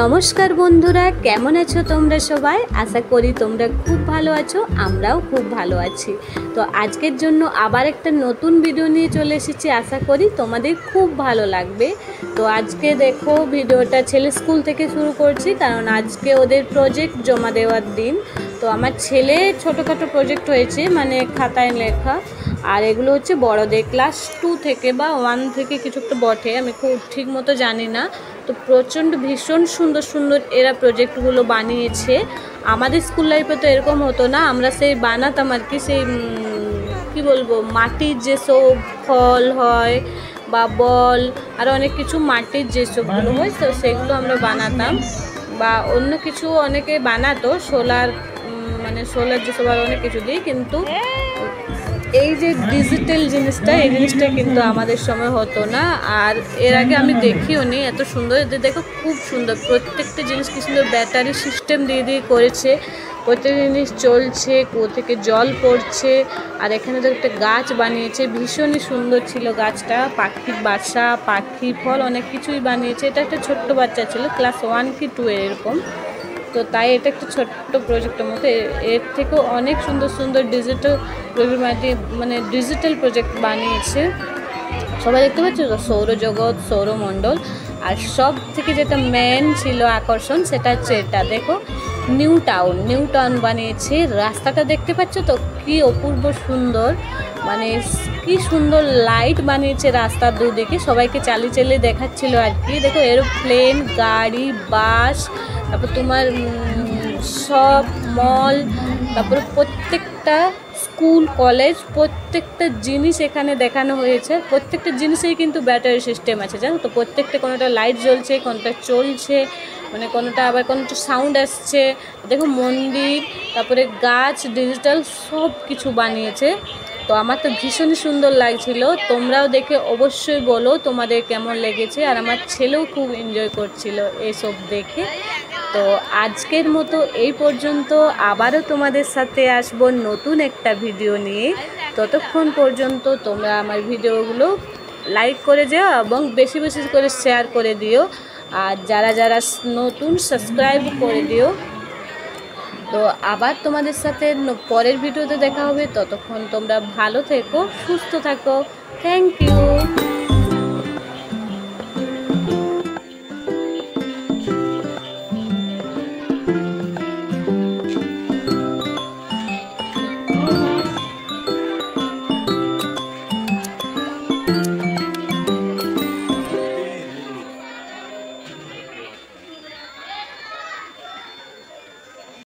নমস্কার বন্ধুরা, কেমন আছো তোমরা সবাই? আশা করি তোমরা খুব ভালো আছো, আমরাও খুব ভালো আছি। তো আজকের জন্য আবার একটা নতুন ভিডিও নিয়ে চলে এসেছি, আশা করি তোমাদের খুব ভালো লাগবে। তো আজকে দেখো ভিডিওটা ছেলে স্কুল থেকে শুরু করছি, কারণ আজকে ওদের প্রজেক্ট জমা দেওয়ার দিন। তো আমার ছেলে ছোটোখাটো প্রজেক্ট হয়েছে, মানে খাতায় লেখা, আর এগুলো হচ্ছে বড়দের ক্লাস 2 থেকে বা 1 থেকে কিছু একটা বটে, আমি খুব ঠিক মতো জানি না। তো প্রচণ্ড ভীষণ সুন্দর সুন্দর এরা প্রজেক্টগুলো বানিয়েছে। আমাদের স্কুল লাইফে তো এরকম হতো না, আমরা সেই বানাতাম আর কি, সেই কী বলবো, মাটির যেসব ফল হয় বা বল আর অনেক কিছু মাটির যেসবগুলো হয়, তো সেগুলো আমরা বানাতাম। বা অন্য কিছু অনেকে বানাতো, সোলার যেসব আর অনেক কিছু দিয়ে, কিন্তু এই যে ডিজিটাল জিনিসটা, এই জিনিসটা কিন্তু আমাদের সময় হতো না। আর এর আগে আমি দেখিও নি এত সুন্দর। এদের দেখো খুব সুন্দর, প্রত্যেকটা জিনিস কি সুন্দর ব্যাটারি সিস্টেম দিয়ে করেছে, প্রত্যেকটা জিনিস চলছে, কুয়ো থেকে জল পড়ছে। আর এখানে তো একটা গাছ বানিয়েছে, ভীষণই সুন্দর ছিল গাছটা, পাখির বাসা, পাখি, ফল, অনেক কিছুই বানিয়েছে। এটা একটা ছোট্ট বাচ্চা ছিল, ক্লাস 1 কি 2 এরকম। তো তাই এটা একটা ছোট্ট প্রজেক্টের মতো, এর থেকেও অনেক সুন্দর সুন্দর ডিজিটাল প্রজেক্ট বানিয়েছে। সবাই দেখতে পাচ্ছ তো, সৌরজগৎ, সৌরমণ্ডল। আর সব থেকে যেটা মেন ছিল আকর্ষণ, সেটা হচ্ছে এটা দেখো, নিউ টাউন বানিয়েছে। রাস্তাটা দেখতে পাচ্ছ তো, কি অপূর্ব সুন্দর, মানে কি সুন্দর লাইট বানিয়েছে রাস্তার দুদিকে, সবাইকে চালিয়ে দেখাচ্ছিল আর কি। দেখো এরোপ্লেন, গাড়ি, বাস, তারপর তোমার সব মল, তারপরে প্রত্যেকটা স্কুল, কলেজ, প্রত্যেকটা জিনিস এখানে দেখানো হয়েছে। প্রত্যেকটা জিনিসেই কিন্তু ব্যাটারি সিস্টেম আছে, জানো তো। প্রত্যেকটা কোনোটা লাইট জ্বলছে, কোনোটা চলছে, মানে কোনোটা সাউন্ড আসছে। দেখো মন্দির, তারপরে গাছ, ডিজিটাল সব কিছু বানিয়েছে। তো আমার তো ভীষণই সুন্দর লাগছিল। তোমরাও দেখে অবশ্যই বলো তোমাদের কেমন লেগেছে। আর আমার ছেলেও খুব এনজয় করছিল এসব দেখে। তো আজকের মতো এই পর্যন্ত, আবারও তোমাদের সাথে আসবো নতুন একটা ভিডিও নিয়ে। ততক্ষণ পর্যন্ত তোমরা আমার ভিডিওগুলো লাইক করে যাও এবং বেশি বেশি করে শেয়ার করে দিও। আর যারা যারা নতুন, সাবস্ক্রাইব করে দিও। তো আবার তোমাদের সাথে পরের ভিডিওতে দেখা হবে। ততক্ষণ তোমরা ভালো থেকো, সুস্থ থাকো। Thank you.